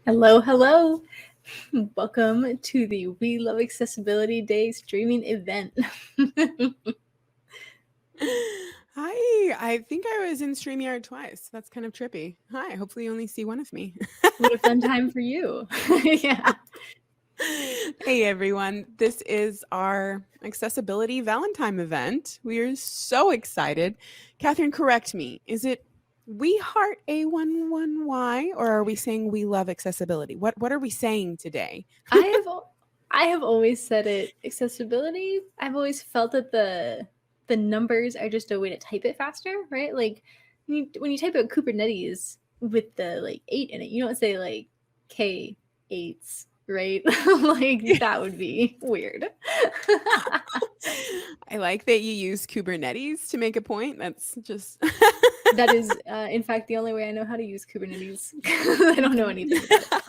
Hello, hello. Welcome to the We Love Accessibility Day streaming event. Hi, I think I was in StreamYard twice. That's kind of trippy. Hi, hopefully you only see one of me. What a fun time for you. Yeah. Hey everyone, this is our Accessibility Valentine event. We are so excited. Kathryn, correct me. Is it We Heart A11y or are we saying we love accessibility? What are we saying today? I have always said it accessibility. I've always felt that the numbers are just a way to type it faster, right? Like when you type out Kubernetes with the like 8 in it, you don't say like K8s, right? Like that would be weird. I like that you use Kubernetes to make a point. That's just That is, in fact, the only way I know how to use Kubernetes. I don't know anything about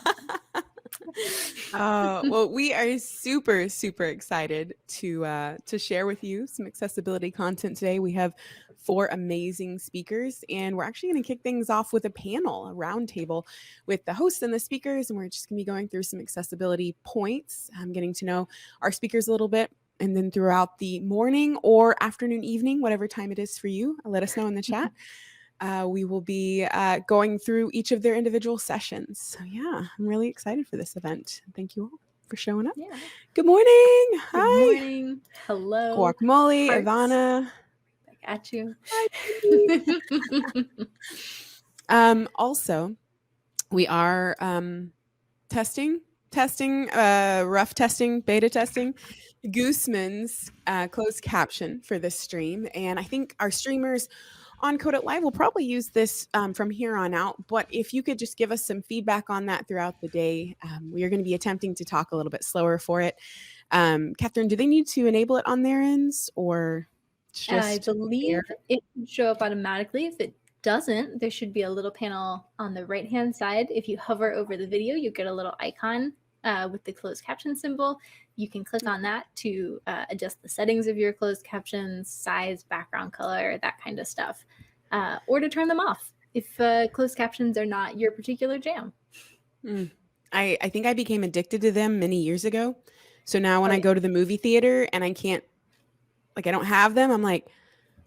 it. Well, we are super, super excited to share with you some accessibility content today. We have 4 amazing speakers, and we're actually going to kick things off with a panel, a roundtable with the hosts and the speakers, and we're just going to be going through some accessibility points. I'm getting to know our speakers a little bit, and then throughout the morning or afternoon, evening, whatever time it is for you, let us know in the chat. We will be going through each of their individual sessions. So yeah, I'm really excited for this event. Thank you all for showing up. Yeah. Good morning. Hi. Good morning. Hello. Guacamole, Hearts. Ivana. Back at you. Hi. Also, we are testing, rough testing, beta testing Gooseman's closed caption for this stream. And I think our streamers on Code It Live will probably use this from here on out. But if you could just give us some feedback on that throughout the day, we are going to be attempting to talk a little bit slower for it. Kathryn, do they need to enable it on their ends or just I believe it should show up automatically. If it doesn't, there should be a little panel on the right-hand side. If you hover over the video, you get a little icon with the closed caption symbol. You can click on that to adjust the settings of your closed captions, size, background color, that kind of stuff, or to turn them off if closed captions are not your particular jam. I think I became addicted to them many years ago. So now when I go to the movie theater and I can't, like I don't have them, I'm like,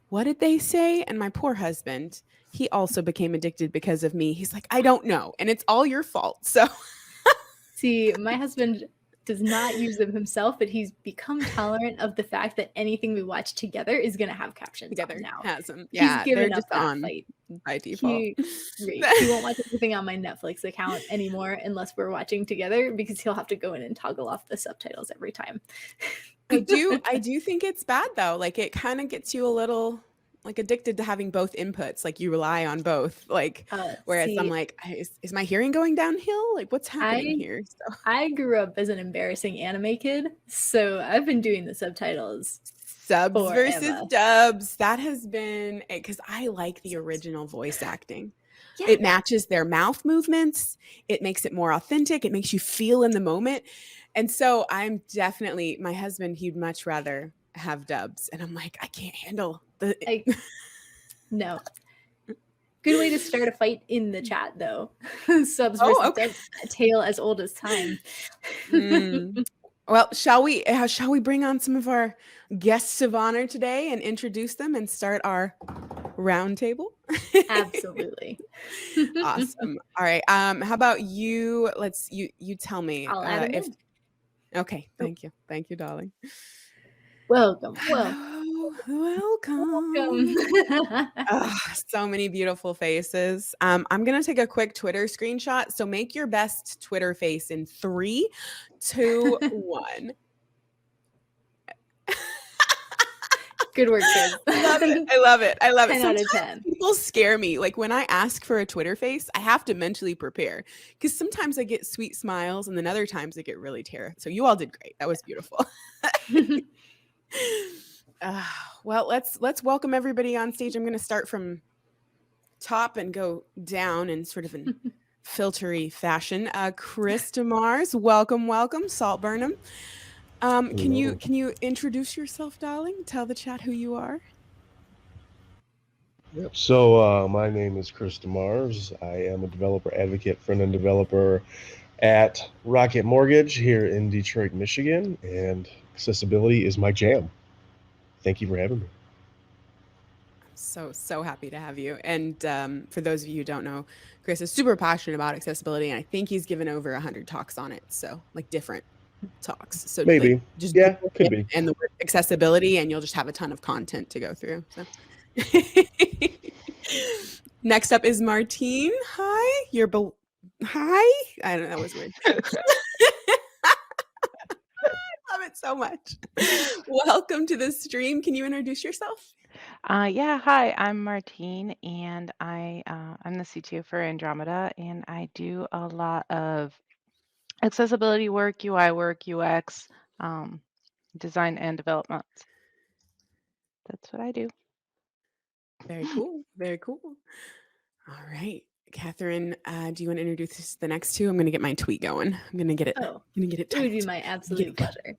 what did they say? And my poor husband, he also became addicted because of me. He's like, I don't know. And it's all your fault. So see, my husband does not use them himself, but he's become tolerant of the fact that anything we watch together is going to have captions together now. has them. Yeah, he's given they're up just that on fight by default. He won't watch anything on my Netflix account anymore unless we're watching together because he'll have to go in and toggle off the subtitles every time. I do think it's bad though. Like it kind of gets you a little like addicted to having both inputs. Like you rely on both. Like whereas I'm like, is my hearing going downhill? Like what's happening here? So. I grew up as an embarrassing anime kid, so I've been doing the subtitles. Subs forever. versus dubs. That has been it because I like the original voice acting. Yeah. It matches their mouth movements. It makes it more authentic. It makes you feel in the moment. And so I'm definitely, my husband, he'd much rather have dubs. And I'm like, I can't handle the. No. Good way to start a fight in the chat, though. Subs versus dubs, a tale as old as time. Well, shall we bring on some of our guests of honor today and introduce them and start our roundtable? Absolutely. Awesome. All right. How about you? You tell me. I'll add if. Okay. Thank you. Thank you, darling. Welcome. Welcome. So many beautiful faces. I'm going to take a quick Twitter screenshot. So make your best Twitter face in 3, 2, 1. Good work, kids. I love it. 10 Sometimes out of 10. People scare me. Like when I ask for a Twitter face, I have to mentally prepare because sometimes I get sweet smiles and then other times I get really terrified. So you all did great. That was beautiful. Well, let's welcome everybody on stage. I'm going to start from top and go down in sort of an filtery fashion. Chris DeMars, welcome. Salt Burnham. Can you introduce yourself, darling? Tell the chat who you are. Yep. So my name is Chris DeMars. I am a developer advocate, front-end developer at Rocket Mortgage here in Detroit, Michigan, and accessibility is my jam. Thank you for having me. So happy to have you. And for those of you who don't know, Chris is super passionate about accessibility, and I think he's given over 100 talks on it. So like different talks. So like Maybe. just Yeah, Google could him be. and the word accessibility, and you'll just have a ton of content to go through. So next up is Martine. Hi, hi. I don't know. That was weird. Love it so much. Welcome to the stream. Can you introduce yourself? Yeah, hi, I'm Martine, and I'm the CTO for Andromeda, and I do a lot of accessibility work, UI work, UX, design and development. That's what I do. Very cool. Very cool. All right. Kathryn, do you want to introduce the next two? I'm going to get my tweet going. I'm going to get it. Oh, I'm going to get it it would be typed. my absolute pleasure.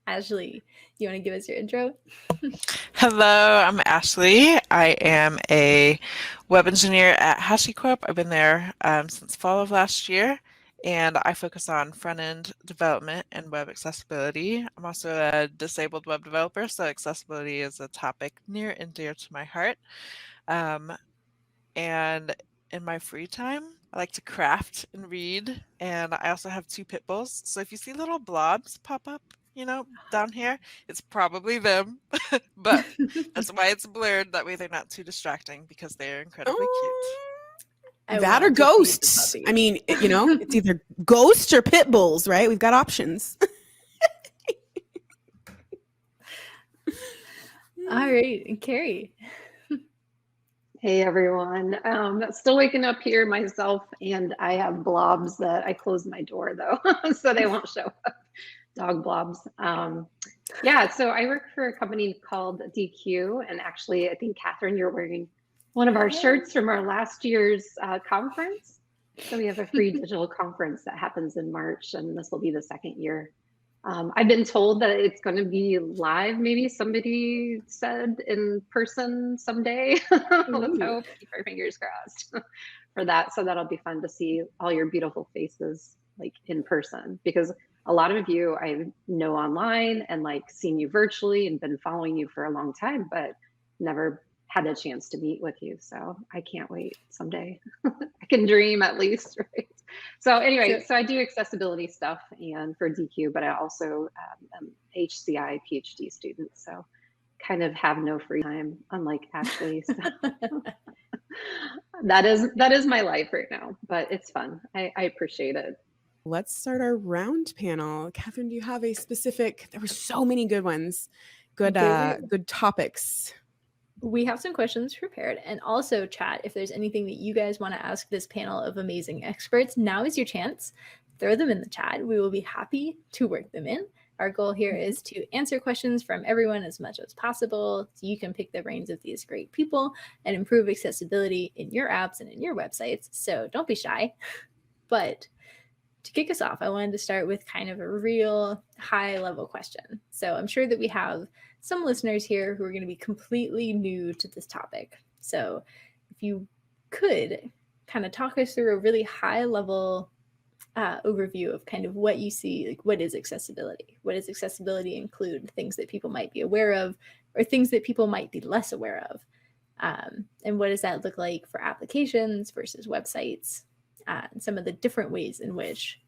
Ashlee, you want to give us your intro? Hello, I'm Ashlee. I am a web engineer at HashiCorp. I've been there since fall of last year, and I focus on front-end development and web accessibility. I'm also a disabled web developer, so accessibility is a topic near and dear to my heart. And in my free time, I like to craft and read, and I also have 2 pit bulls. So if you see little blobs pop up, down here, it's probably them, but that's why it's blurred. That way they're not too distracting because they're incredibly cute. That or ghosts. I mean, it's either ghosts or pit bulls, right? We've got options. All right, and Carie. Hey everyone, still waking up here myself, and I have blobs that I closed my door though, so they won't show up. Dog blobs. Yeah, so I work for a company called DQ, and actually, I think Kathryn, you're wearing one of our shirts from our last year's conference. So we have a free digital conference that happens in March, and this will be the second year. I've been told that it's going to be live. Maybe somebody said in person someday. Let's hope. Keep our fingers crossed for that. So that'll be fun to see all your beautiful faces like in person, because a lot of you I know online and like seen you virtually and been following you for a long time, but never had a chance to meet with you. So I can't wait someday. I can dream at least, right? So anyway, so I do accessibility stuff and for DQ, but I also am HCI PhD student. So kind of have no free time, unlike Ashlee. So that is my life right now, but it's fun. I appreciate it. Let's start our round panel. Kathryn, do you have a specific? There were so many good ones, good topics. We have some questions prepared, and also chat, if there's anything that you guys want to ask this panel of amazing experts, now is your chance. Throw them in the chat. We will be happy to work them in. Our goal here is to answer questions from everyone as much as possible, so you can pick the brains of these great people and improve accessibility in your apps and in your websites. So don't be shy. But to kick us off, I wanted to start with kind of a real high-level question. So I'm sure that we have some listeners here who are going to be completely new to this topic. So if you could kind of talk us through a really high-level overview of kind of what you see, like what is accessibility? What does accessibility include? Things that people might be aware of or things that people might be less aware of? And what does that look like for applications versus websites? And some of the different ways in which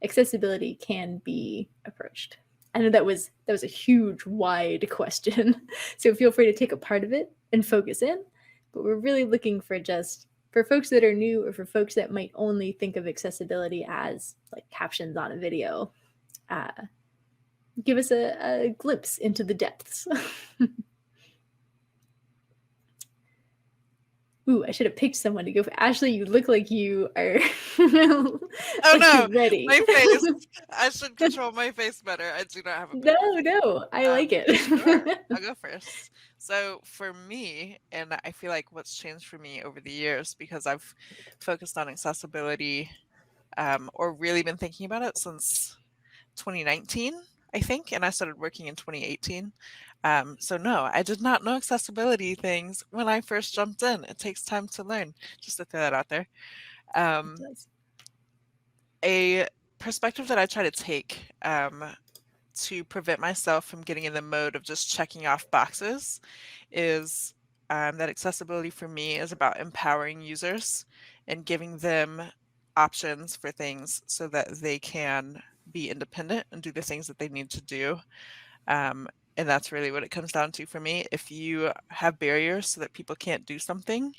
accessibility can be approached. I know that was a huge, wide question, so feel free to take a part of it and focus in. But we're really looking for for folks that are new or for folks that might only think of accessibility as like captions on a video. Give us a glimpse into the depths. Ooh, I should have picked someone to go for. Ashlee, you look like you are Oh like no, ready. my face. I should control my face better. I do not have a No, I like it. Sure. I'll go first. So for me, and I feel like what's changed for me over the years, because I've focused on accessibility or really been thinking about it since 2019, I think, and I started working in 2018. So no, I did not know accessibility things when I first jumped in. It takes time to learn, just to throw that out there. It Um, does. a perspective that I try to take to prevent myself from getting in the mode of just checking off boxes is that accessibility for me is about empowering users and giving them options for things so that they can be independent and do the things that they need to do. And that's really what it comes down to for me. If you have barriers so that people can't do something,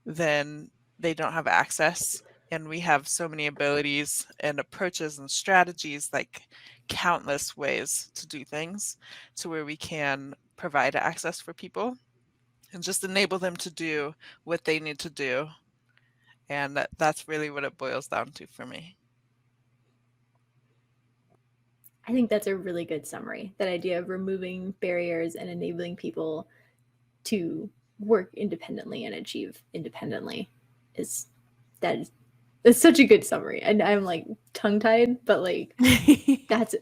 then they don't have access. And we have so many abilities and approaches and strategies, like countless ways to do things, to where we can provide access for people and just enable them to do what they need to do. And that's really what it boils down to for me. I think that's a really good summary. That idea of removing barriers and enabling people to work independently and achieve independently is such a good summary. And I'm like tongue-tied, but like that's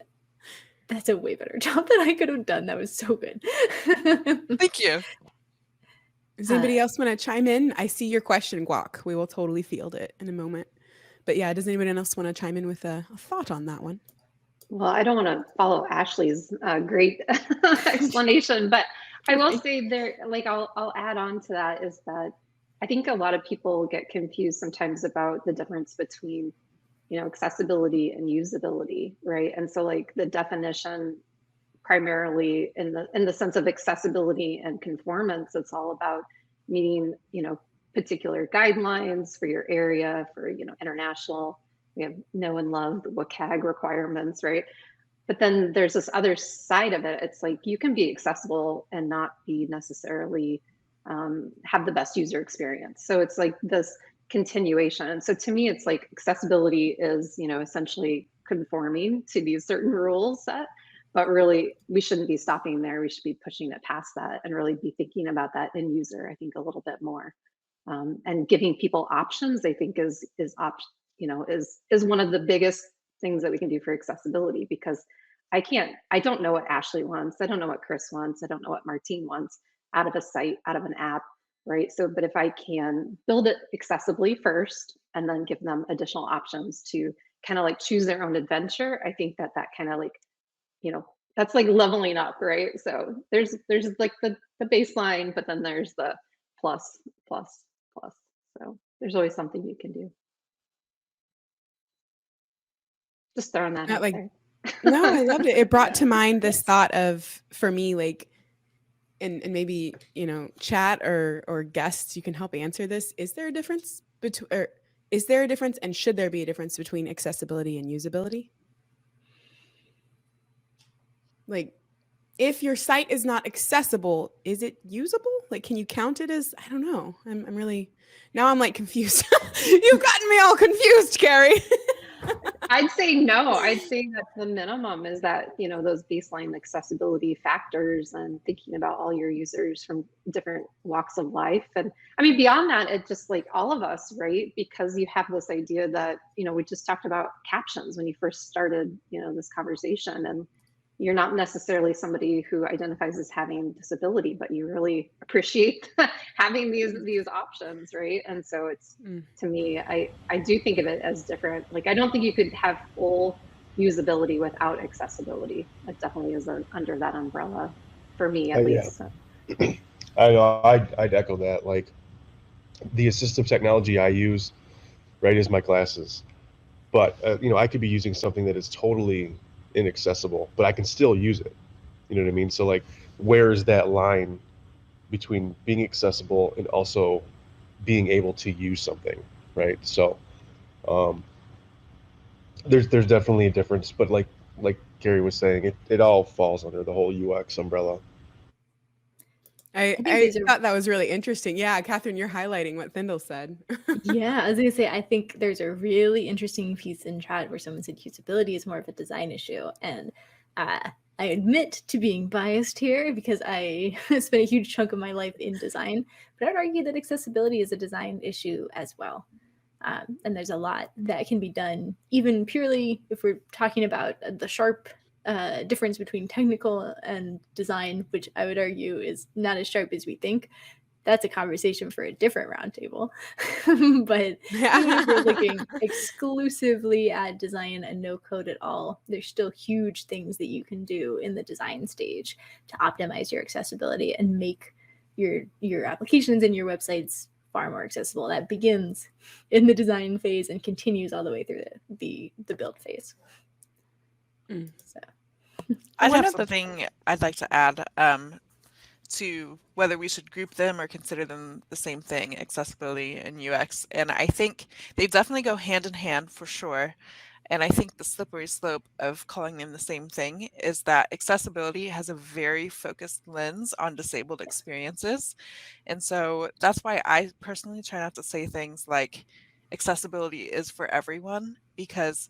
a way better job than I could have done. That was so good. Thank you. Does anybody else want to chime in? I see your question, Guac. We will totally field it in a moment. But yeah, does anybody else want to chime in with a thought on that one? Well, I don't want to follow Ashlee's great explanation, but I will say there, like I'll add on to that, is that I think a lot of people get confused sometimes about the difference between, accessibility and usability, right? And so like the definition primarily in the sense of accessibility and conformance, it's all about meeting, particular guidelines for your area, for, international, we have know and love the WCAG requirements, right? But then there's this other side of it. It's like you can be accessible and not be necessarily have the best user experience. So it's like this continuation. And so to me, it's like accessibility is, essentially conforming to these certain rules set, but really we shouldn't be stopping there. We should be pushing it past that and really be thinking about that end user, I think, a little bit more. And giving people options, I think is one of the biggest things that we can do for accessibility, because I don't know what Ashlee wants. I don't know what Chris wants. I don't know what Martine wants out of a site, out of an app, right? So, but if I can build it accessibly first and then give them additional options to kind of like choose their own adventure, I think that kind of like, that's like leveling up, right? So there's like the baseline, but then there's the plus, plus, plus. So there's always something you can do. Just throwing that out there. No, I loved it. It brought to mind this thought of, for me, like, and maybe, chat or guests, you can help answer this. Is there a difference and should there be a difference between accessibility and usability? Like, if your site is not accessible, is it usable? Like, can you count it as, I don't know. I'm really, now I'm like confused. You've gotten me all confused, Carie. I'd say no. I'd say that the minimum is that, those baseline accessibility factors and thinking about all your users from different walks of life. And I mean, beyond that, it's just like all of us, right? Because you have this idea that, we just talked about captions when you first started, this conversation, and you're not necessarily somebody who identifies as having disability, but you really appreciate having these options, right? And so it's, to me, I do think of it as different. Like, I don't think you could have full usability without accessibility. It definitely is under that umbrella for me, at least. I'd echo that. Like, the assistive technology I use, right, is my glasses. But, I could be using something that is totally inaccessible, but I can still use it. You know what I mean? So like, where is that line between being accessible and also being able to use something, right? So there's definitely a difference, but like Carie was saying, it all falls under the whole UX umbrella. I thought that was really interesting. Yeah, Kathryn, you're highlighting what Thindle said. Yeah, I was gonna say, I think there's a really interesting piece in chat where someone said usability is more of a design issue. And I admit to being biased here because I spent a huge chunk of my life in design, but I'd argue that accessibility is a design issue as well. And there's a lot that can be done, even purely if we're talking about the sharp difference between technical and design, which I would argue is not as sharp as we think. That's a conversation for a different roundtable. But even if we're looking exclusively at design and no code at all, there's still huge things that you can do in the design stage to optimize your accessibility and make your applications and your websites far more accessible. That begins in the design phase and continues all the way through the build phase. So I One have of the- something I'd like to add to whether we should group them or consider them the same thing, accessibility and UX. And I think they definitely go hand in hand for sure. And I think the slippery slope of calling them the same thing is that accessibility has a very focused lens on disabled experiences. And so that's why I personally try not to say things like accessibility is for everyone, because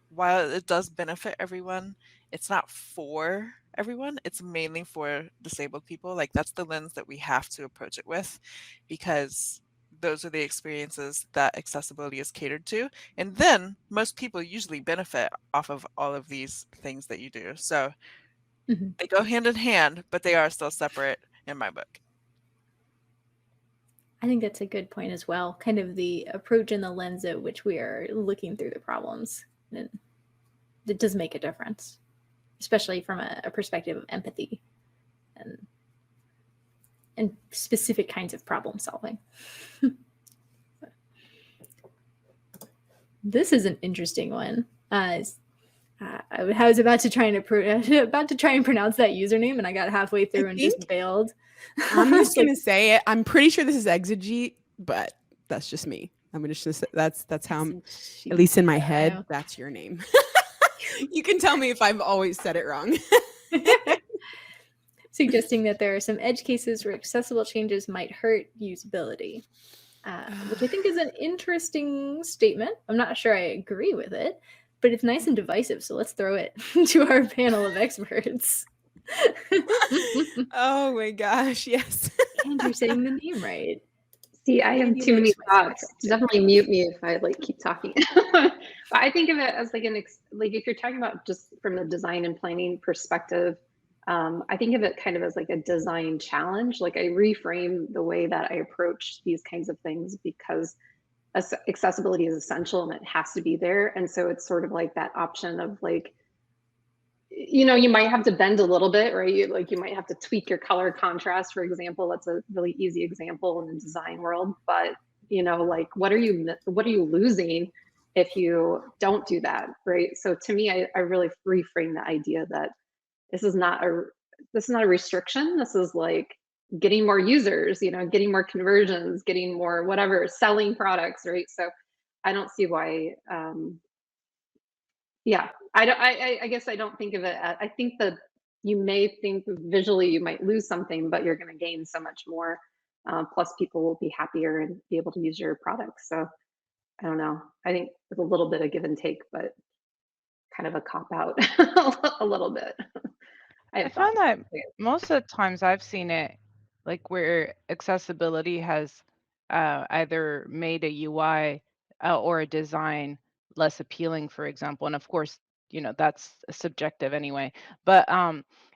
while it does benefit everyone, it's not for everyone. It's mainly for disabled people. Like, that's the lens that we have to approach it with, because those are the experiences that accessibility is catered to. And then most people usually benefit off of all of these things that you do. So they go hand in hand, but they are still separate in my book. I think that's a good point as well. Kind of the approach and the lens at which we are looking through the problems. And it does make a difference, especially from a perspective of empathy and specific kinds of problem solving. This is an interesting one. I was about to try and pronounce that username, and I got halfway through and just bailed. I'm just gonna say it. I'm pretty sure this is exegete, but that's just me. I'm gonna just that's how I'm, at least in my head, that's your name. You can tell me if I've always said it wrong. Suggesting that there are some edge cases where accessible changes might hurt usability, which I think is an interesting statement. I'm not sure I agree with it, but it's nice and divisive, so let's throw it to our panel of experts. Oh my gosh, yes. And you're saying the name right. See, I have too many thoughts. Definitely mute me if I like keep talking. But I think of it as like if you're talking about just from the design and planning perspective, I think of it kind of as like a design challenge. Like, I reframe the way that I approach these kinds of things, because accessibility is essential and it has to be there. And so it's sort of like that option of like, you know, you might have to bend a little bit, right? You might have to tweak your color contrast, for example. That's a really easy example in the design world. But, you know, like, what are you losing if you don't do that, right? So to me, I really reframe the idea that this is not a restriction. This is like getting more users, you know, getting more conversions, getting more whatever, selling products, right? So I don't see why. Yeah, I guess I don't think of it. I think that you may think visually you might lose something, but you're going to gain so much more. Plus, people will be happier and be able to use your products. So I don't know. I think it's a little bit of give and take, but kind of a cop out a little bit. I found that most of the times I've seen it, like where accessibility has either made a UI or a design less appealing, for example. And of course, you know, that's subjective anyway. But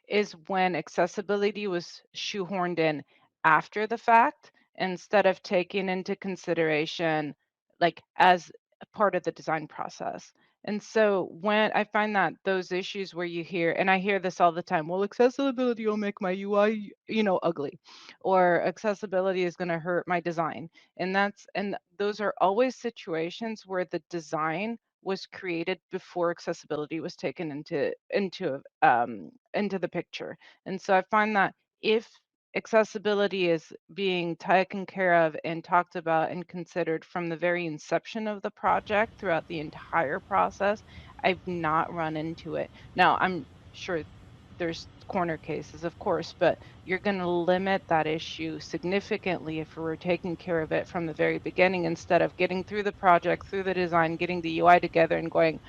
is when accessibility was shoehorned in after the fact, instead of taking into consideration like as a part of the design process. And so when I find that those issues where you hear, and I hear this all the time, well, accessibility will make my UI, you know, ugly, or accessibility is going to hurt my design. And those are always situations where the design was created before accessibility was taken into the picture. And so I find that if accessibility is being taken care of and talked about and considered from the very inception of the project throughout the entire process, I've not run into it. Now, I'm sure there's corner cases, of course, but you're going to limit that issue significantly if we were taking care of it from the very beginning, instead of getting through the project, through the design, getting the UI together and going,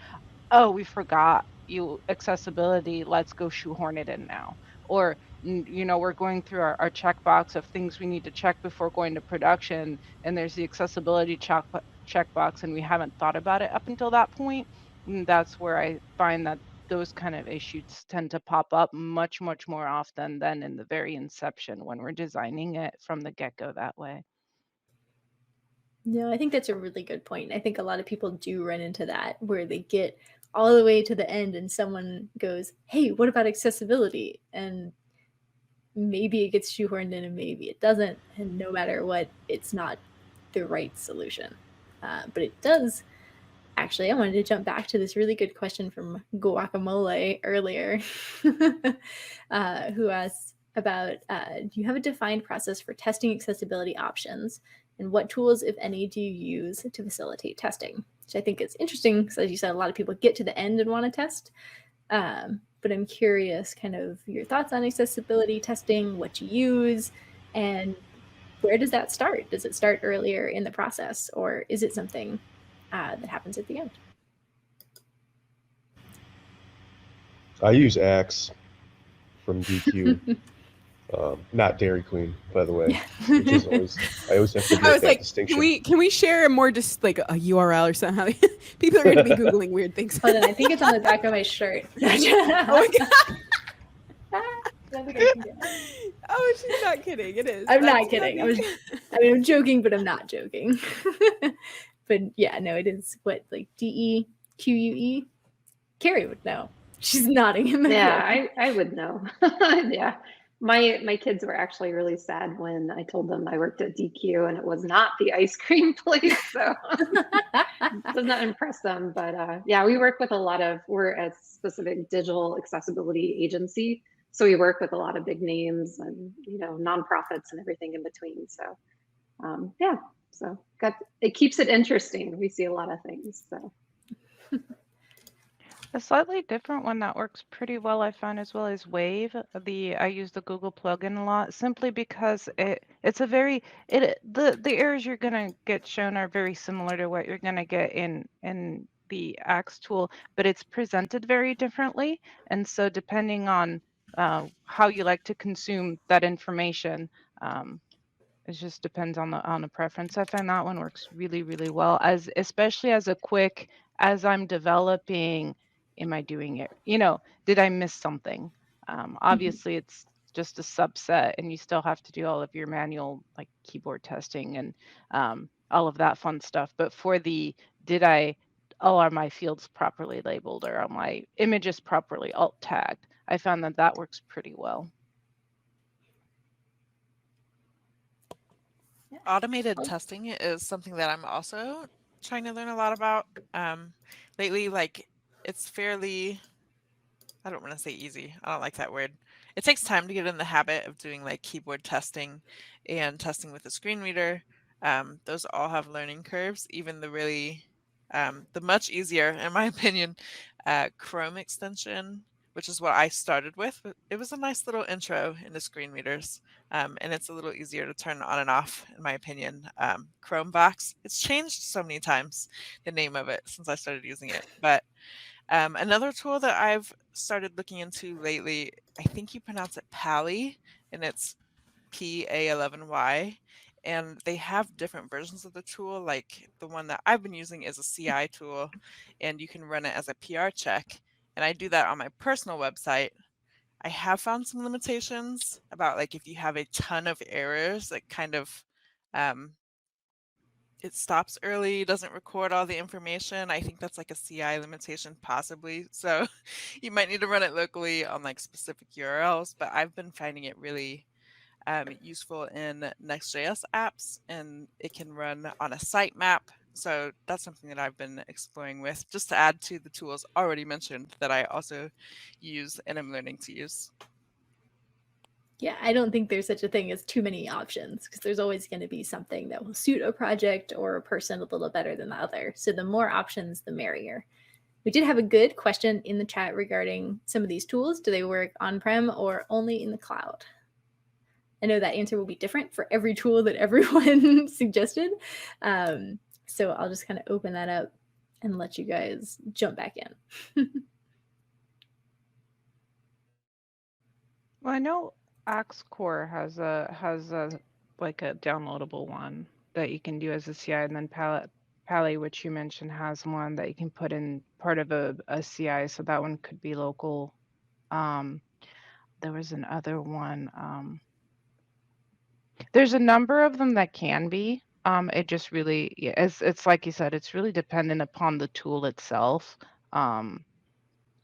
oh, we forgot you accessibility, let's go shoehorn it in now. Or, you know, we're going through our checkbox of things we need to check before going to production, and there's the accessibility checkbox, and we haven't thought about it up until that point. And that's where I find that those kind of issues tend to pop up much more often than in the very inception when we're designing it from the get-go that way. No, I think that's a really good point. I think a lot of people do run into that where they get all the way to the end and someone goes, hey, what about accessibility? And maybe it gets shoehorned in and maybe it doesn't. And no matter what, it's not the right solution. But it does. Actually, I wanted to jump back to this really good question from Guacamole earlier, who asked about, do you have a defined process for testing accessibility options? And what tools, if any, do you use to facilitate testing? Which I think is interesting because, as you said, a lot of people get to the end and want to test. But I'm curious kind of your thoughts on accessibility testing, what you use, and where does that start? Does it start earlier in the process, or is it something that happens at the end? I use Axe from DQ. Not Dairy Queen, by the way. Which is always, I always have to I make was that like, distinction. can we share more just like a URL or somehow? People are going to be Googling weird things. Hold on, I think it's on the back of my shirt. Oh my God. I don't think I can get it. Oh, she's not kidding. It is. I'm That's not kidding. funny. I'm joking, but I'm not joking. But yeah, no, it is what, like DEQUE? Carie would know. She's nodding in the Yeah, I would know. Yeah. My kids were actually really sad when I told them I worked at DQ and it was not the ice cream place. So it does not impress them. But yeah, we work with we're a specific digital accessibility agency. So we work with a lot of big names and, nonprofits and everything in between. So yeah, so it keeps it interesting. We see a lot of things. So. A slightly different one that works pretty well, I found, as well, is Wave. I use the Google plugin a lot simply because the errors you're gonna get shown are very similar to what you're gonna get in the Axe tool, but it's presented very differently. And so depending on how you like to consume that information, it just depends on the preference. I find that one works really well, especially as I'm developing. Am I doing it? Did I miss something? Obviously, it's just a subset, and you still have to do all of your manual keyboard testing and all of that fun stuff. But for are my fields properly labeled, or are my images properly alt tagged? I found that works pretty well. Automated testing is something that I'm also trying to learn a lot about. Lately, it's fairly, I don't want to say easy. I don't like that word. It takes time to get in the habit of doing keyboard testing and testing with a screen reader. Those all have learning curves, even the much easier, in my opinion, Chrome extension, which is what I started with. It was a nice little intro into screen readers, and it's a little easier to turn on and off, in my opinion. Chromebox, it's changed so many times, the name of it, since I started using it. But another tool that I've started looking into lately, I think you pronounce it Pally, and it's PA11y. And they have different versions of the tool. Like the one that I've been using is a CI tool, and you can run it as a PR check. And I do that on my personal website. I have found some limitations about if you have a ton of errors, that kind of it stops early, doesn't record all the information. I think that's a CI limitation possibly. So you might need to run it locally on specific URLs, but I've been finding it really useful in Next.js apps, and it can run on a sitemap. So that's something that I've been exploring with, just to add to the tools already mentioned that I also use and am learning to use. Yeah, I don't think there's such a thing as too many options, because there's always going to be something that will suit a project or a person a little better than the other. So the more options, the merrier. We did have a good question in the chat regarding some of these tools. Do they work on-prem or only in the cloud? I know that answer will be different for every tool that everyone suggested. So I'll just kind of open that up and let you guys jump back in. Well, I know Axe Core has a downloadable one that you can do as a CI, and then Pally, which you mentioned, has one that you can put in part of a CI, so that one could be local. There was another one. There's a number of them that can be. It just really, it's like you said, it's really dependent upon the tool itself.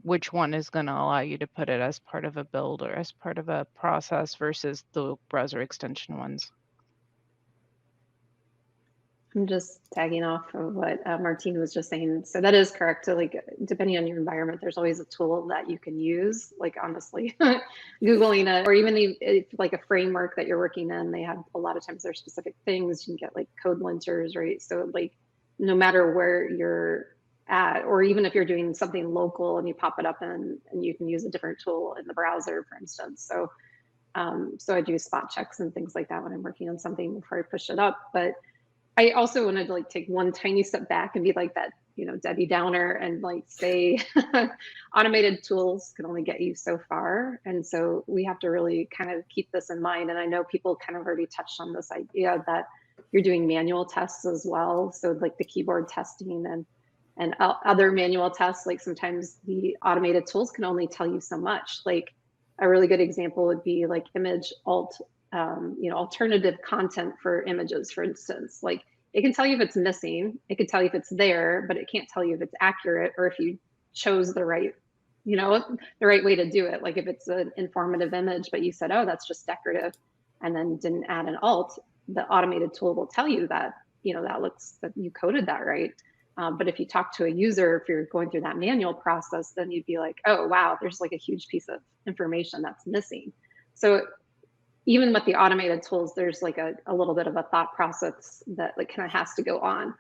Which one is going to allow you to put it as part of a build or as part of a process versus the browser extension ones. I'm just tagging off of what Martine was just saying. So that is correct. So like, depending on your environment, there's always a tool that you can use. Like honestly, Googling it, or even if like a framework that you're working in, they have a lot of times there's specific things. You can get like code linters, right? So like, no matter where you're at, or even if you're doing something local and you pop it up and you can use a different tool in the browser, for instance. So, so I do spot checks and things like that when I'm working on something before I push it up. But I also wanted to like take one tiny step back and be like that, you know, Debbie Downer, and like say automated tools can only get you so far. And so we have to really kind of keep this in mind. And I know people kind of already touched on this idea that you're doing manual tests as well. So like the keyboard testing and other manual tests, like sometimes the automated tools can only tell you so much. Like a really good example would be like image alt, you know, alternative content for images, for instance. Like it can tell you if it's missing, it can tell you if it's there, but it can't tell you if it's accurate or if you chose the right, you know, the right way to do it. Like if it's an informative image, but you said, oh, that's just decorative, and then didn't add an alt, the automated tool will tell you that, you know, that you coded that right. But if you talk to a user, if you're going through that manual process, then you'd be like, oh, wow, there's like a huge piece of information that's missing. So even with the automated tools, there's like a little bit of a thought process that like kind of has to go on.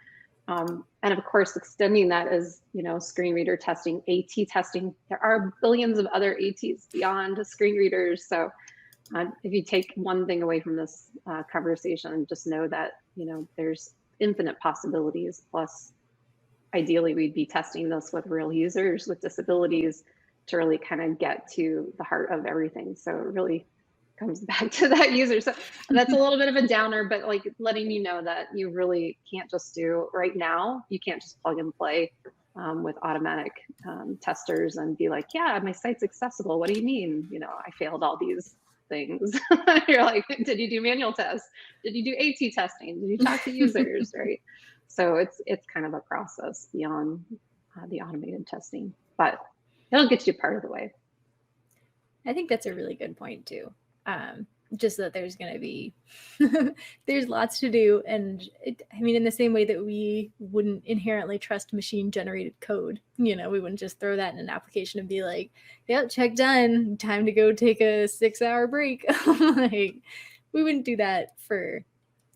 And of course, extending that is, you know, screen reader testing, AT testing. There are billions of other ATs beyond screen readers. So if you take one thing away from this conversation, just know that, you know, there's infinite possibilities. Plus, ideally, we'd be testing this with real users with disabilities to really kind of get to the heart of everything. So it really comes back to that user. So that's a little bit of a downer, but like letting you know that you really can't just do right now, you can't just plug and play with automatic testers and be like, yeah, my site's accessible. What do you mean? You know, I failed all these things. You're like, did you do manual tests? Did you do AT testing? Did you talk to users, right? So it's kind of a process beyond the automated testing, but it'll get you part of the way. I think that's a really good point too. Just that there's going to be, there's lots to do. And I mean, in the same way that we wouldn't inherently trust machine generated code, you know, we wouldn't just throw that in an application and be like, yep, check done, time to go take a 6-hour break. Like, we wouldn't do that for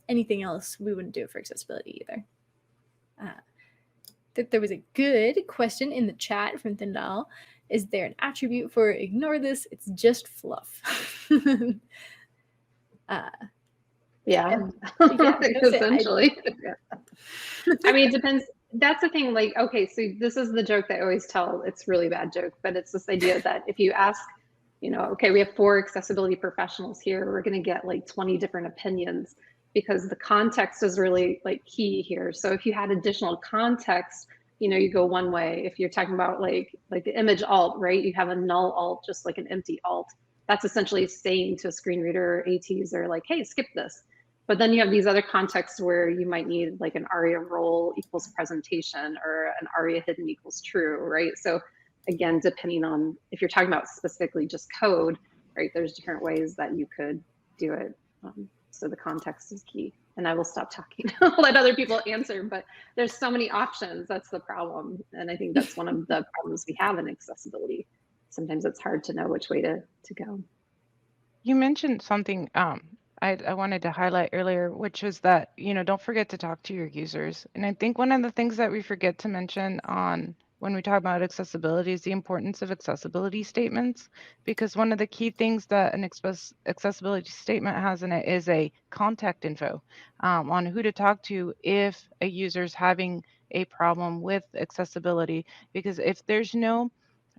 anything else. We wouldn't do it for accessibility either. There was a good question in the chat from Thindal. Is there an attribute for ignore this? It's just fluff. Yeah, essentially. I mean, it depends. That's the thing. Like, okay, so this is the joke that I always tell. It's a really bad joke, but it's this idea that if you ask, you know, okay, we have 4 accessibility professionals here, we're going to get like 20 different opinions because the context is really like key here. So if you had additional context, you know, you go one way. If you're talking about like the image alt, right? You have a null alt, just like an empty alt. That's essentially saying to a screen reader or ATs or like, hey, skip this. But then you have these other contexts where you might need like an ARIA role equals presentation or an ARIA hidden equals true, right? So again, depending on if you're talking about specifically just code, right? There's different ways that you could do it. So the context is key. And I will stop talking. I'll let other people answer, but there's so many options. That's the problem. And I think that's one of the problems we have in accessibility. Sometimes it's hard to know which way to go. You mentioned something I wanted to highlight earlier, which is that, you know, don't forget to talk to your users. And I think one of the things that we forget to mention when we talk about accessibility is the importance of accessibility statements, because one of the key things that an accessibility statement has in it is a contact info on who to talk to if a user is having a problem with accessibility. Because if there's no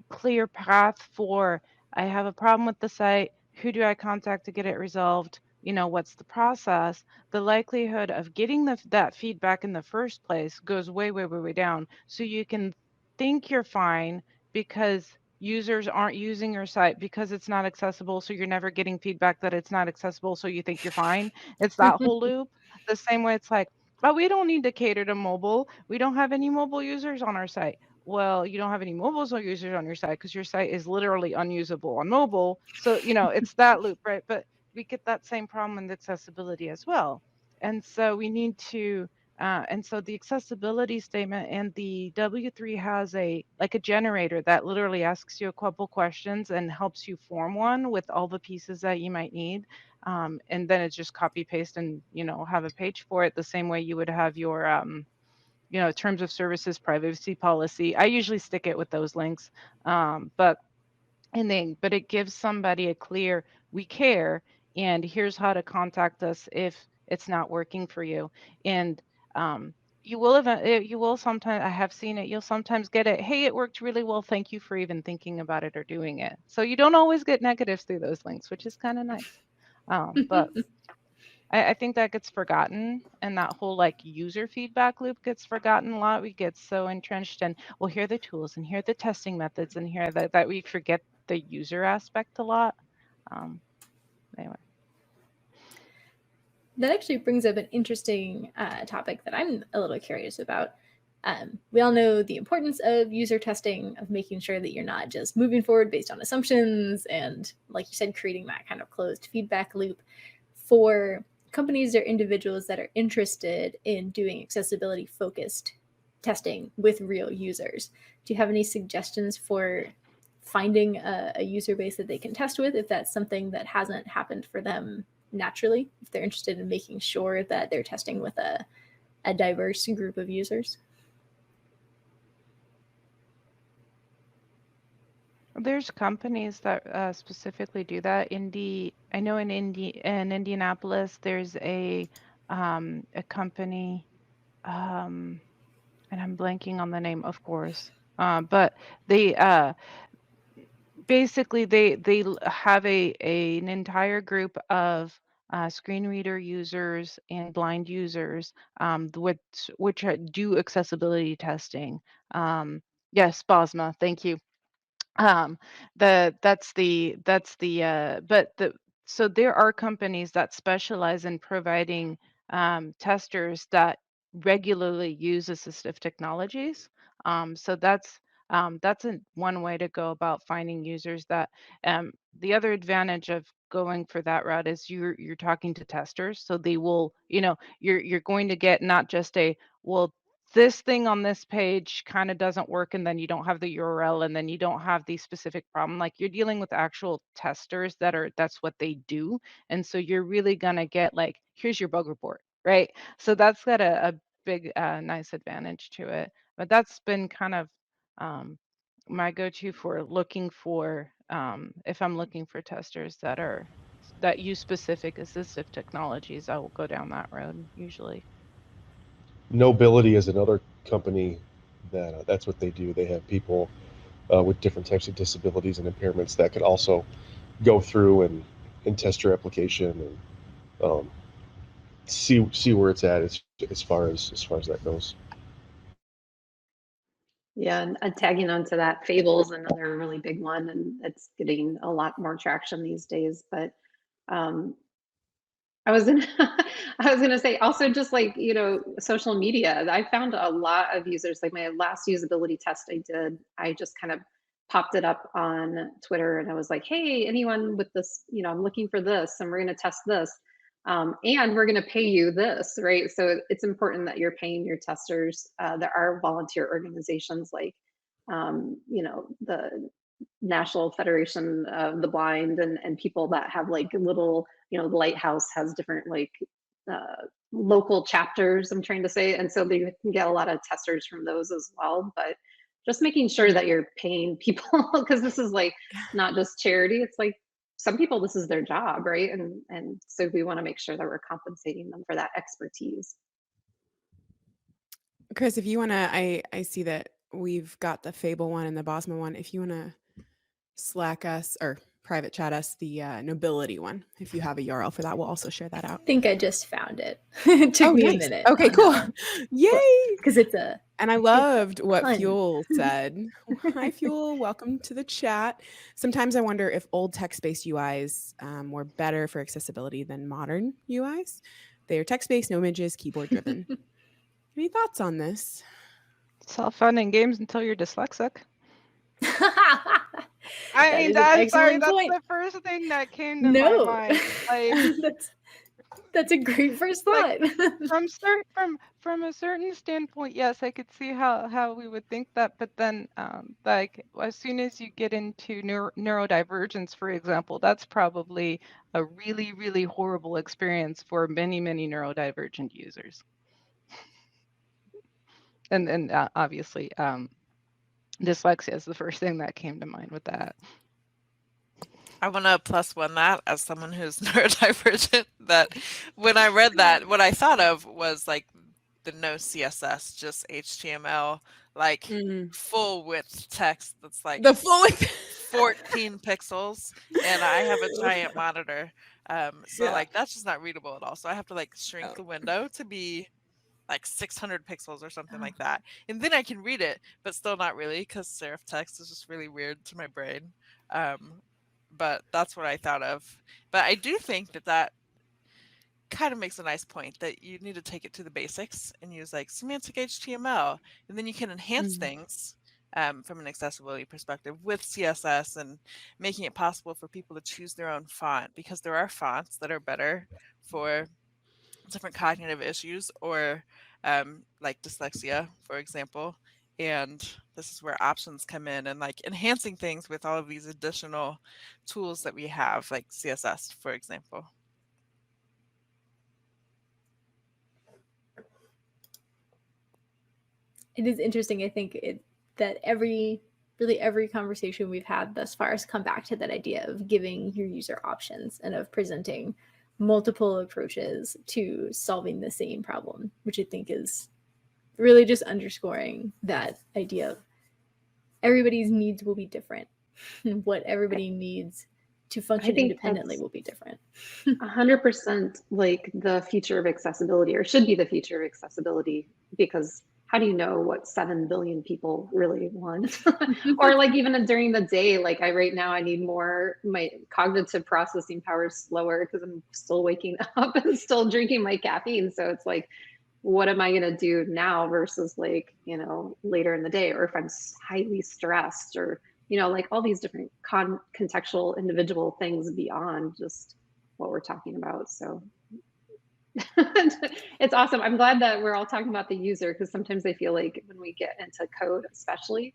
clear path for, I have a problem with the site, who do I contact to get it resolved? what's the process, the likelihood of getting that feedback in the first place goes way, way, way, way down. So you can think you're fine because users aren't using your site because it's not accessible. So you're never getting feedback that it's not accessible. So you think you're fine. It's that whole loop. The same way it's like, oh, we don't need to cater to mobile. We don't have any mobile users on our site. Well, you don't have any mobile users on your site because your site is literally unusable on mobile. So, it's that loop, right? But we get that same problem with accessibility as well. And so we need to, and so the accessibility statement and the W3 has a generator that literally asks you a couple questions and helps you form one with all the pieces that you might need. And then it's just copy paste and, have a page for it the same way you would have your, terms of services, privacy policy. I usually stick it with those links. But it gives somebody a clear, we care, and here's how to contact us if it's not working for you. And you will sometimes, I have seen it, you'll sometimes get it, hey, it worked really well, thank you for even thinking about it or doing it. So you don't always get negatives through those links, which is kind of nice. But I think that gets forgotten, and that whole user feedback loop gets forgotten a lot. We get so entrenched in, well, here are the tools and here are the testing methods and here that we forget the user aspect a lot. Anyway. That actually brings up an interesting topic that I'm a little curious about. We all know the importance of user testing, of making sure that you're not just moving forward based on assumptions and, like you said, creating that kind of closed feedback loop. For companies or individuals that are interested in doing accessibility focused testing with real users, do you have any suggestions for finding a user base that they can test with if that's something that hasn't happened for them naturally, if they're interested in making sure that they're testing with a diverse group of users? There's companies that specifically do that. I know in Indianapolis, there's a company, and I'm blanking on the name, of course, but they basically they have an entire group of screen reader users and blind users, which do accessibility testing. Yes, BOSMA, thank you. That's the but so there are companies that specialize in providing testers that regularly use assistive technologies. So that's one way to go about finding users. That the other advantage of going for that route is you're talking to testers, so they will, you're going to get not just a, well, this thing on this page kind of doesn't work, and then you don't have the URL, and then you don't have the specific problem. Like, you're dealing with actual testers that's what they do. And so you're really gonna get here's your bug report, right? So that's got a big nice advantage to it. But that's been kind of my go-to for looking for, if I'm looking for testers that use specific assistive technologies, I will go down that road usually. Nobility is another company that's what they do. They have people with different types of disabilities and impairments that could also go through and test your application and see where it's at as far as that goes. Yeah, and tagging onto that, Fable's another really big one, and it's getting a lot more traction these days. But I was gonna I was gonna say also, just social media. I found a lot of users. Like, my last usability test I did, I just kind of popped it up on Twitter, and I was like, hey, anyone with this, I'm looking for this, and we're gonna test this. And we're gonna pay you this, right? So it's important that you're paying your testers. There are volunteer organizations like the National Federation of the Blind, and people that have little, the Lighthouse has different local chapters, I'm trying to say, and so they can get a lot of testers from those as well. But just making sure that you're paying people, because this is not just charity, it's some people, this is their job, right? And so we want to make sure that we're compensating them for that expertise. Chris, if you want to, I see that we've got the Fable one and the Bosma one. If you want to Slack us or private chat us the Nobility one. If you have a URL for that, we'll also share that out. I think I just found it. It took me a minute. Okay, cool. Yay! Because it's a And I loved what fun. Fuel said. Hi, Fuel. Welcome to the chat. Sometimes I wonder if old text-based UIs were better for accessibility than modern UIs. They are text-based, no images, keyboard-driven. Any thoughts on this? It's all fun and games until you're dyslexic. That is an excellent point. That's the first thing that came to my mind. Like, that's a great first thought. Like, from a certain standpoint, yes, I could see how we would think that, but then like as soon as you get into neurodivergence, for example, that's probably a really, really horrible experience for many, many neurodivergent users. And obviously, dyslexia is the first thing that came to mind with that. I want to +1 that as someone who's neurodivergent, that when I read that, what I thought of was like the no CSS, just HTML, like full width text that's like the full width 14 pixels, and I have a giant monitor. So like that's just not readable at all. So I have to like shrink the window to be like 600 pixels or something like that. And then I can read it, but still not really, because serif text is just really weird to my brain. But that's what I thought of. But I do think that kind of makes a nice point that you need to take it to the basics and use like semantic HTML, and then you can enhance things from an accessibility perspective with CSS and making it possible for people to choose their own font, because there are fonts that are better for different cognitive issues or like dyslexia, for example. And this is where options come in, and like enhancing things with all of these additional tools that we have, like CSS, for example. It is interesting. I think that every conversation we've had thus far has come back to that idea of giving your user options and of presenting multiple approaches to solving the same problem, which I think is really just underscoring that idea of everybody's needs will be different. What everybody needs to function independently will be different. 100% like the future of accessibility, or should be the future of accessibility, because how do you know what 7 billion people really want? Or like even during the day, like right now I need more, my cognitive processing power is slower because I'm still waking up and still drinking my caffeine. So it's like, what am I going to do now versus like, later in the day, or if I'm highly stressed, or, like all these different contextual individual things beyond just what we're talking about. So it's awesome. I'm glad that we're all talking about the user, because sometimes I feel like when we get into code, especially,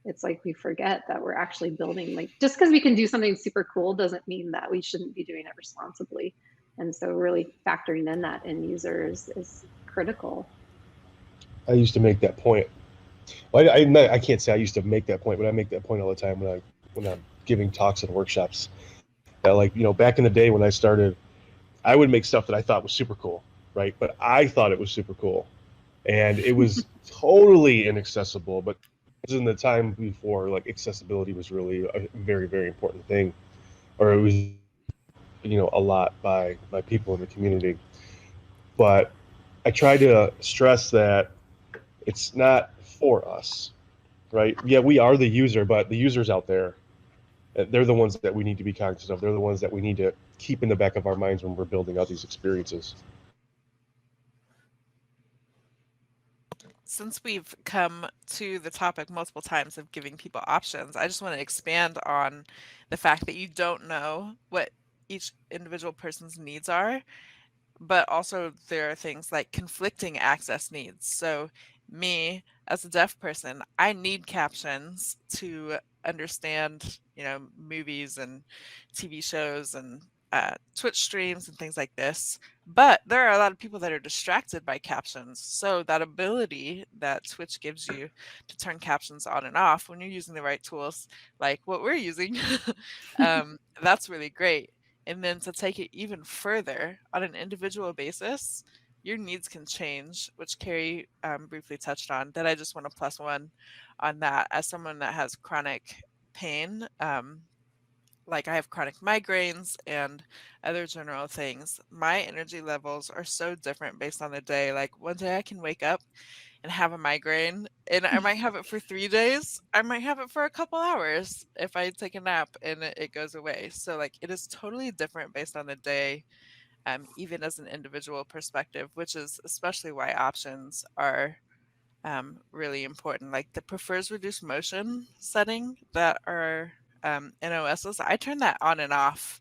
it's like we forget that we're actually building, like just because we can do something super cool doesn't mean that we shouldn't be doing it responsibly. And so really factoring in that end users is critical. I used to make that point. Well, I can't say I used to make that point, but I make that point all the time when I'm giving talks and workshops. That like, back in the day when I started, I would make stuff that I thought was super cool, right? But I thought it was super cool, and it was totally inaccessible. But it was in the time before like accessibility was really a very, very important thing, or it was, a lot by people in the community. But I try to stress that it's not for us, right? Yeah, we are the user, but the users out there, they're the ones that we need to be conscious of. They're the ones that we need to keep in the back of our minds when we're building out these experiences. Since we've come to the topic multiple times of giving people options, I just want to expand on the fact that you don't know what each individual person's needs are, but also there are things like conflicting access needs. So me, as a deaf person, I need captions to understand, movies and TV shows and Twitch streams and things like this. But there are a lot of people that are distracted by captions. So that ability that Twitch gives you to turn captions on and off when you're using the right tools, like what we're using, that's really great. And then to take it even further on an individual basis, your needs can change, which Carie briefly touched on, that I just want to +1 on that. As someone that has chronic pain, like I have chronic migraines and other general things, my energy levels are so different based on the day. Like one day I can wake up and have a migraine, and I might have it for 3 days. I might have it for a couple hours if I take a nap and it goes away. So like it is totally different based on the day, even as an individual perspective, which is especially why options are really important. Like the prefers reduced motion setting that are in OSs, I turn that on and off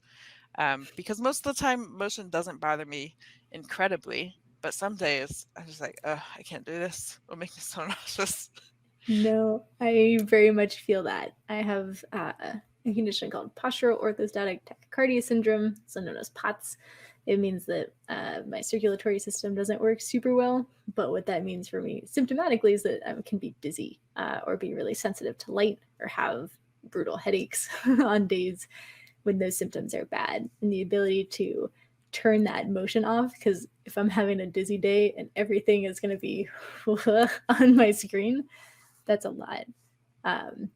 because most of the time motion doesn't bother me incredibly. But some days I'm just like, ugh, I can't do this. It'll make me so nauseous. No, I very much feel that. I have a condition called postural orthostatic tachycardia syndrome, also known as POTS. It means that my circulatory system doesn't work super well, but what that means for me symptomatically is that I can be dizzy or be really sensitive to light or have brutal headaches on days when those symptoms are bad. And the ability to turn that motion off, because if I'm having a dizzy day and everything is going to be on my screen, that's a lot. And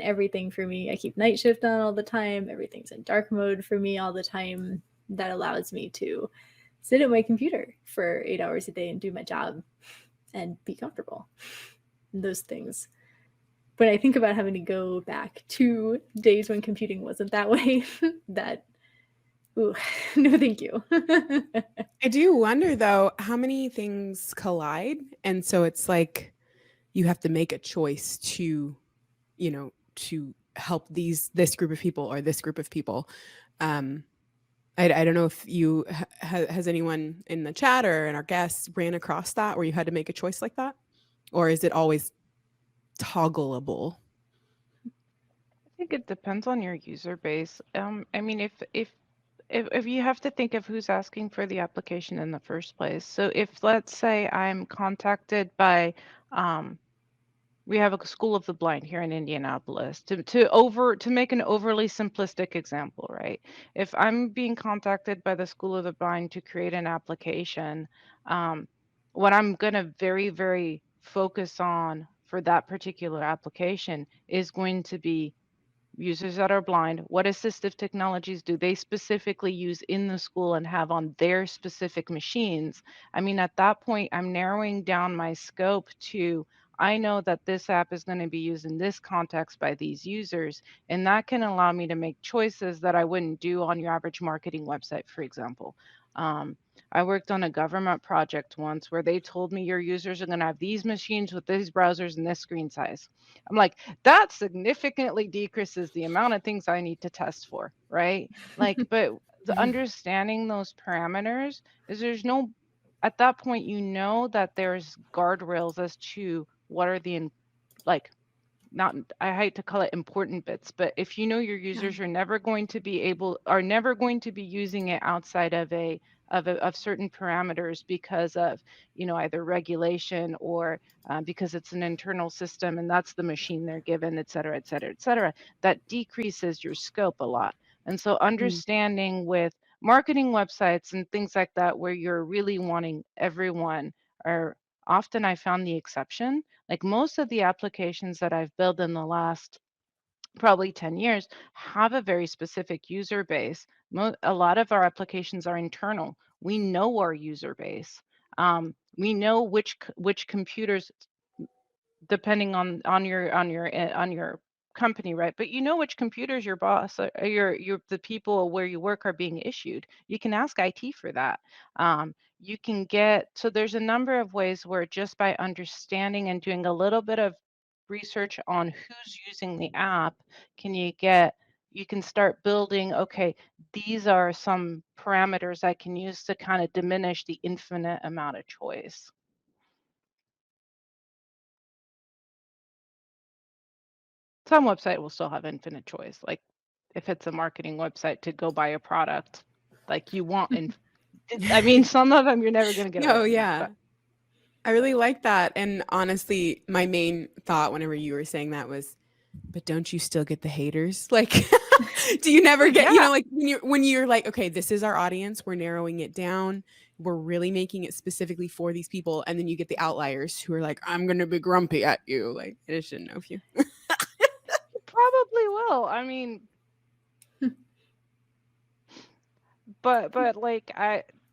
everything for me, I keep night shift on all the time. Everything's in dark mode for me all the time. That allows me to sit at my computer for 8 hours a day and do my job and be comfortable. And those things. When I think about having to go back to days when computing wasn't that way, that, ooh, no, thank you. I do wonder though, how many things collide. And so it's like you have to make a choice to, to help this group of people or this group of people. I don't know if you has anyone in the chat or in our guests ran across that where you had to make a choice like that, or is it always toggleable? I think it depends on your user base. I mean, if you have to think of who's asking for the application in the first place. So if let's say I'm contacted by we have a school of the blind here in Indianapolis to make an overly simplistic example, right? If I'm being contacted by the school of the blind to create an application, what I'm going to very, very focus on for that particular application is going to be users that are blind. What assistive technologies do they specifically use in the school and have on their specific machines? I mean, at that point, I'm narrowing down my scope to I know that this app is going to be used in this context by these users, and that can allow me to make choices that I wouldn't do on your average marketing website, for example. I worked on a government project once where they told me your users are going to have these machines with these browsers and this screen size. I'm like, that significantly decreases the amount of things I need to test for, right? Like, but the understanding those parameters is there's no, at that point, you know that there's guardrails as to what are the, like, not, I hate to call it important bits, but if you know your users are never going to be using it outside of of certain parameters because of, either regulation or because it's an internal system and that's the machine they're given, et cetera, et cetera, et cetera, that decreases your scope a lot. And so understanding with marketing websites and things like that, where you're really wanting everyone, are often I found the exception. Like most of the applications that I've built in the last probably 10 years have a very specific user base. A lot of our applications are internal. We know our user base. We know which computers, depending on your company, right? But you know which computers your boss or the people where you work are being issued. You can ask IT for that. You can get, so there's a number of ways where just by understanding and doing a little bit of research on who's using the app, you can start building, okay, these are some parameters I can use to kind of diminish the infinite amount of choice. Some website will still have infinite choice. Like if it's a marketing website to go buy a product, like you want, I mean, some of them you're never going to get away Oh from yeah. that, I really like that. And honestly, my main thought whenever you were saying that was, but don't you still get the haters? Like, do you never get, like when you're like, okay, this is our audience, we're narrowing it down, we're really making it specifically for these people. And then you get the outliers who are like, I'm going to be grumpy at you. Like, I just didn't know if you. Probably will. I mean, But like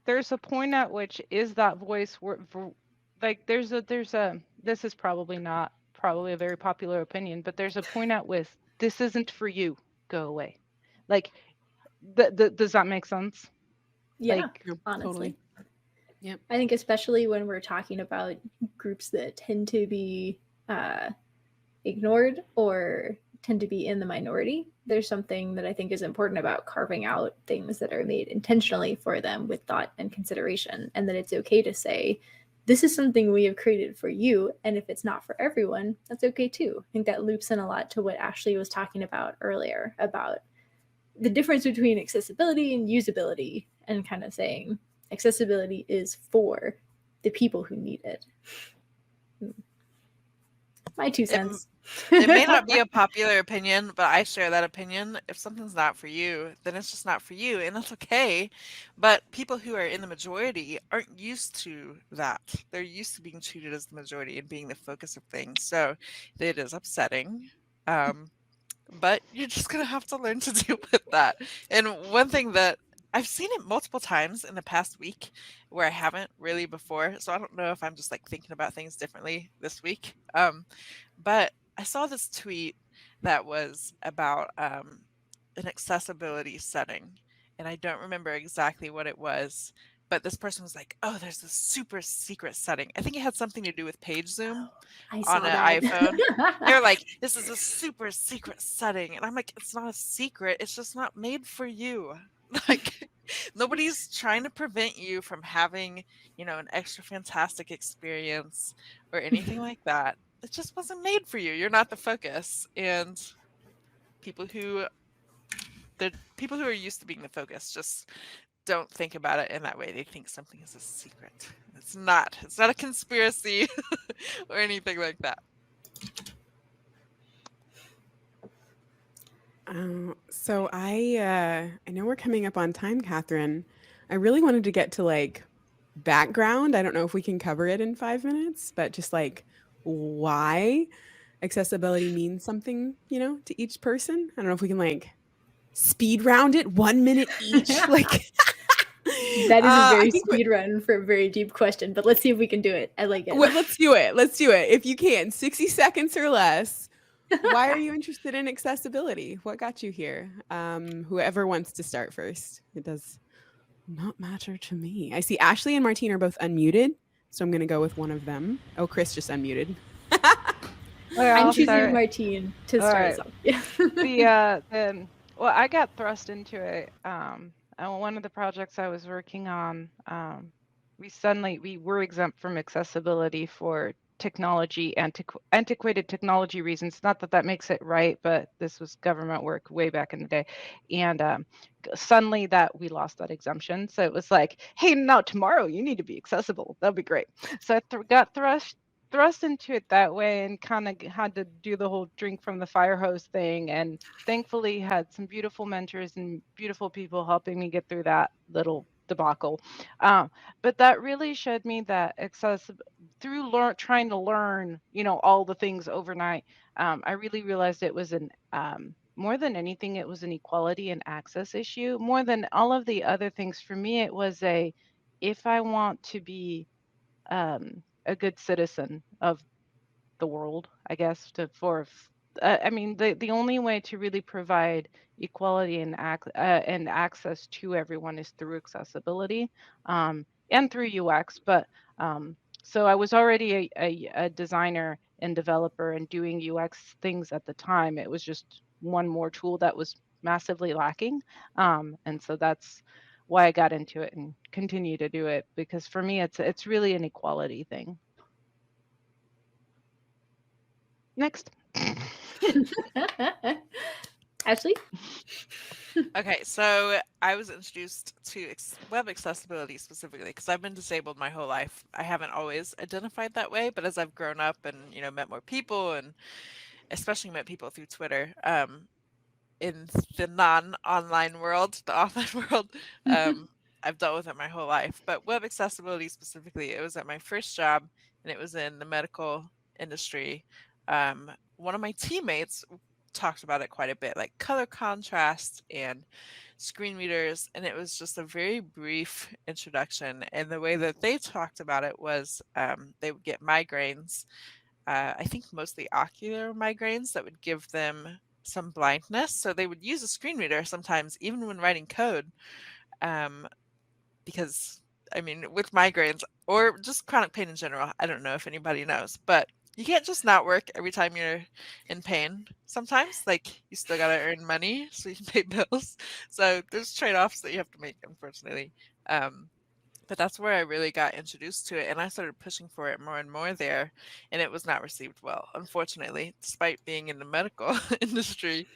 there's a point at which is that voice like there's a this is probably a very popular opinion, but there's a point at which this isn't for you, go away. Like does that make sense? Yeah, Like, honestly. Totally. Yep. I think especially when we're talking about groups that tend to be ignored or tend to be in the minority, there's something that I think is important about carving out things that are made intentionally for them with thought and consideration, and that it's okay to say, this is something we have created for you, and if it's not for everyone, that's okay too. I think that loops in a lot to what Ashlee was talking about earlier, about the difference between accessibility and usability, and kind of saying accessibility is for the people who need it. My 2 cents. It may not be a popular opinion, but I share that opinion. If something's not for you, then it's just not for you, and that's okay. But people who are in the majority aren't used to that. They're used to being treated as the majority and being the focus of things. So it is upsetting. But you're just going to have to learn to deal with that. And one thing that I've seen it multiple times in the past week where I haven't really before. So I don't know if I'm just like thinking about things differently this week. But I saw this tweet that was about an accessibility setting. And I don't remember exactly what it was. But this person was like, oh, there's this super secret setting. I think it had something to do with page zoom on an iPhone. They're like, this is a super secret setting. And I'm like, it's not a secret. It's just not made for you. Like, nobody's trying to prevent you from having, an extra fantastic experience or anything like that. It just wasn't made for you. You're not the focus. And people who are used to being the focus just don't think about it in that way. They think something is a secret. It's not a conspiracy or anything like that. So I know we're coming up on time, Kathryn. I really wanted to get to like background. I don't know if we can cover it in 5 minutes, but just like why accessibility means something, to each person. I don't know if we can like speed round it 1 minute each. Like that is a very speed run for a very deep question, but let's see if we can do it. I like it. Well, let's do it. If you can, 60 seconds or less. Why are you interested in accessibility? What got you here? Whoever wants to start first. It does not matter to me. I see Ashlee and Martine are both unmuted, so I'm going to go with one of them. Oh, Chris just unmuted. I'm choosing Martine to start us off. Well, I got thrust into it. One of the projects I was working on, we were exempt from accessibility for technology, antiquated technology reasons. Not that makes it right, but this was government work way back in the day. And suddenly that we lost that exemption. So it was like, hey, now tomorrow you need to be accessible. That'll be great. So I got thrust into it that way and kind of had to do the whole drink from the fire hose thing, and thankfully had some beautiful mentors and beautiful people helping me get through that little debacle. But that really showed me that through trying to learn, all the things overnight, I really realized it was more than anything, it was an equality and access issue. More than all of the other things, for me, it was if I want to be a good citizen of the world, I guess, the only way to really provide equality and access to everyone is through accessibility, and through UX. But so I was already a designer and developer and doing UX things at the time. It was just one more tool that was massively lacking, and so that's why I got into it and continue to do it, because for me it's really an equality thing. Next. Ashlee? Okay, so I was introduced to web accessibility specifically because I've been disabled my whole life. I haven't always identified that way, but as I've grown up and met more people, and especially met people through Twitter, in the non-online world, the offline world, I've dealt with it my whole life. But web accessibility specifically, it was at my first job, and it was in the medical industry. One of my teammates talked about it quite a bit, like color contrast and screen readers, and it was just a very brief introduction. And the way that they talked about it was they would get migraines, I think mostly ocular migraines, that would give them some blindness. So they would use a screen reader sometimes, even when writing code, because I mean, with migraines or just chronic pain in general, I don't know if anybody knows, but you can't just not work every time you're in pain. Sometimes, like, you still gotta earn money so you can pay bills. So there's trade-offs that you have to make, unfortunately. But that's where I really got introduced to it, and I started pushing for it more and more there, and it was not received well, unfortunately, despite being in the medical industry.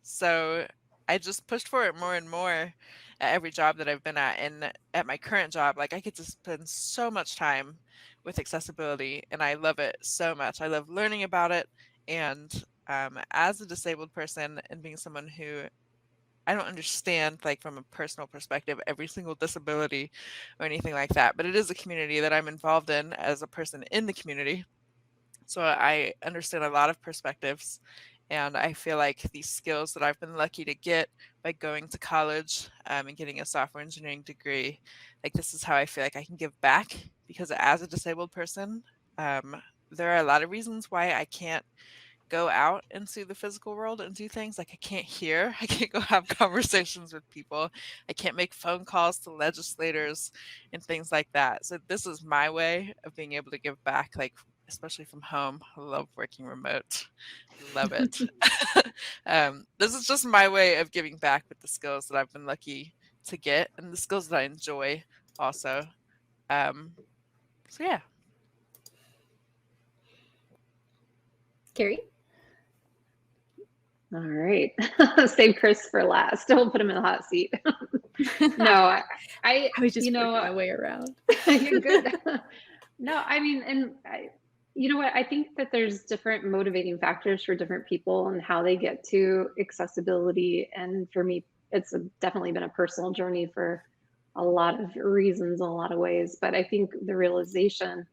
So I just pushed for it more and more at every job that I've been at, and at my current job, like, I get to spend so much time with accessibility, and I love it so much. I love learning about it, and as a disabled person and being someone who I don't understand, like, from a personal perspective, every single disability or anything like that, but it is a community that I'm involved in as a person in the community. So I understand a lot of perspectives, and I feel like these skills that I've been lucky to get by going to college and getting a software engineering degree, like, this is how I feel like I can give back, because as a disabled person, there are a lot of reasons why I can't go out into the physical world and do things. Like, I can't hear, I can't go have conversations with people, I can't make phone calls to legislators and things like that. So this is my way of being able to give back, like, especially from home. I love working remote, love it. This is just my way of giving back with the skills that I've been lucky to get and the skills that I enjoy also. So yeah. Carie? All right. Save Chris for last. Don't put him in the hot seat. No, I was just you working know, my way around. you're good. No, I mean, and you know what? I think that there's different motivating factors for different people and how they get to accessibility. And for me, it's definitely been a personal journey for a lot of reasons, in a lot of ways. But I think the realization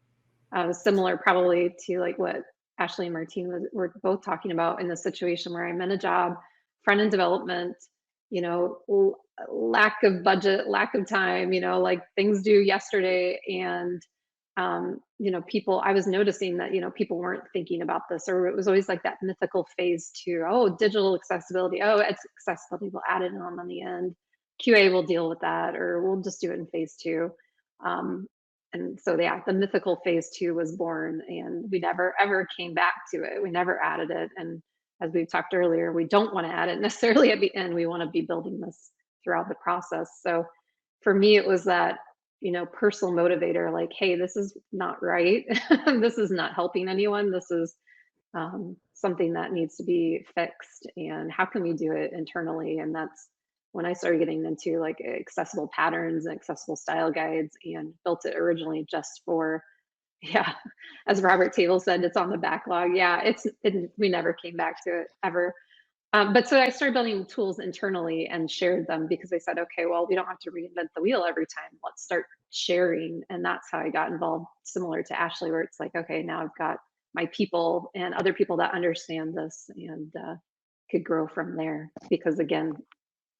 similar probably to like what Ashlee and Martine were both talking about in the situation where I'm in a job, front end development, you know, lack of budget, lack of time, you know, like things due yesterday. And, you know, people, I was noticing that, you know, people weren't thinking about this, or it was always like that mythical phase two. Oh, digital accessibility. Oh, it's accessibility. We'll add it on the end. QA will deal with that, or we'll just do it in phase two. And so yeah, the mythical phase two was born, and we never ever came back to it. We never added it. And as we talked earlier, we don't want to add it necessarily at the end. We want to be building this throughout the process. So for me, it was that, you know, personal motivator, like, hey, this is not right. This is not helping anyone. This is something that needs to be fixed. And how can we do it internally? And that's when I started getting into like accessible patterns and accessible style guides, and built it originally just for, yeah, as Robert Table said, it's on the backlog. Yeah, we never came back to it ever. But so I started building tools internally and shared them, because I said, okay, well, we don't have to reinvent the wheel every time. Let's start sharing. And that's how I got involved, similar to Ashlee, where it's like, okay, now I've got my people and other people that understand this, and could grow from there. Because again,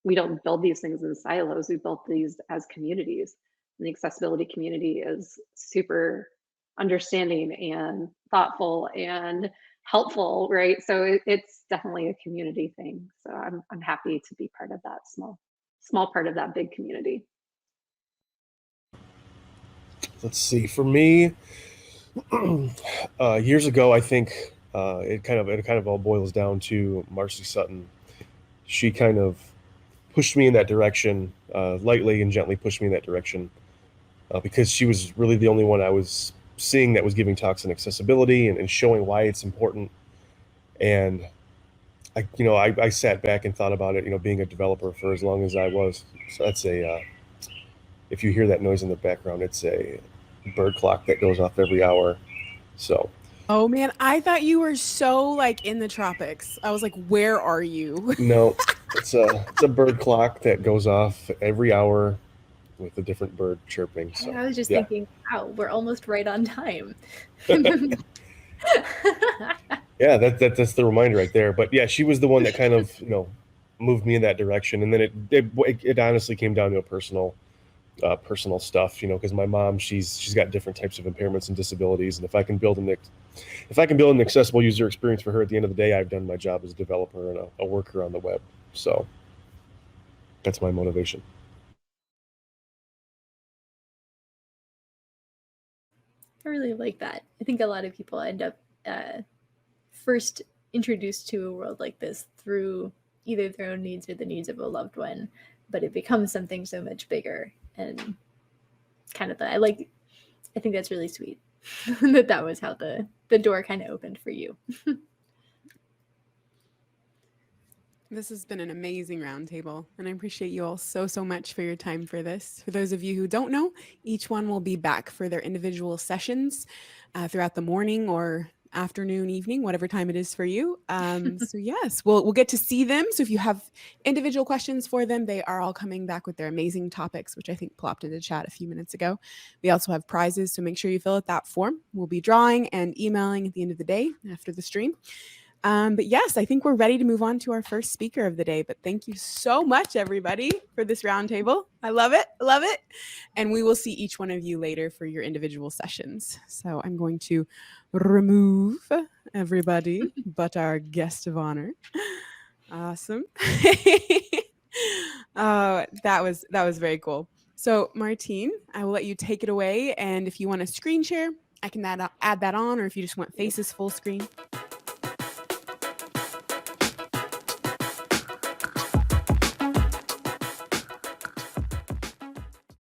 we don't build these things in silos. We built these as communities. And the accessibility community is super understanding and thoughtful and helpful, right? So it's definitely a community thing. So I'm happy to be part of that small part of that big community. Let's see. For me, years ago, I think it kind of all boils down to Marcie Sutton. She kind of pushed me in that direction, lightly and gently pushed me in that direction, because she was really the only one I was seeing that was giving talks on accessibility and showing why it's important. And I sat back and thought about it, being a developer for as long as I was. So that's if you hear that noise in the background, it's a bird clock that goes off every hour. So. Oh man, I thought you were so like in the tropics. I was like, where are you? No, it's a bird clock that goes off every hour with a different bird chirping. So I was just yeah. thinking, wow, we're almost right on time. Yeah, that's the reminder right there. But yeah, she was the one that kind of, moved me in that direction. And then it honestly came down to a personal stuff, because my mom, she's got different types of impairments and disabilities. And if I can build an accessible user experience for her at the end of the day, I've done my job as a developer and a worker on the web. So that's my motivation. I really like that. I think a lot of people end up first introduced to a world like this through either their own needs or the needs of a loved one, but it becomes something so much bigger. And kind of I think that's really sweet that was how the door kind of opened for you. This has been an amazing roundtable, and I appreciate you all so much for your time for this. For those of you who don't know, each one will be back for their individual sessions throughout the morning or afternoon, evening, whatever time it is for you. So yes, we'll get to see them. So if you have individual questions for them, they are all coming back with their amazing topics, which I think plopped into chat a few minutes ago. We also have prizes, so make sure you fill out that form. We'll be drawing and emailing at the end of the day after the stream. But yes, I think we're ready to move on to our first speaker of the day. But thank you so much, everybody, for this roundtable. I love it. Love it. And we will see each one of you later for your individual sessions. So I'm going to remove everybody but our guest of honor. Awesome. Oh, that was very cool. So Martine, I will let you take it away. And if you want a screen share, I can add that on, or if you just want faces full screen,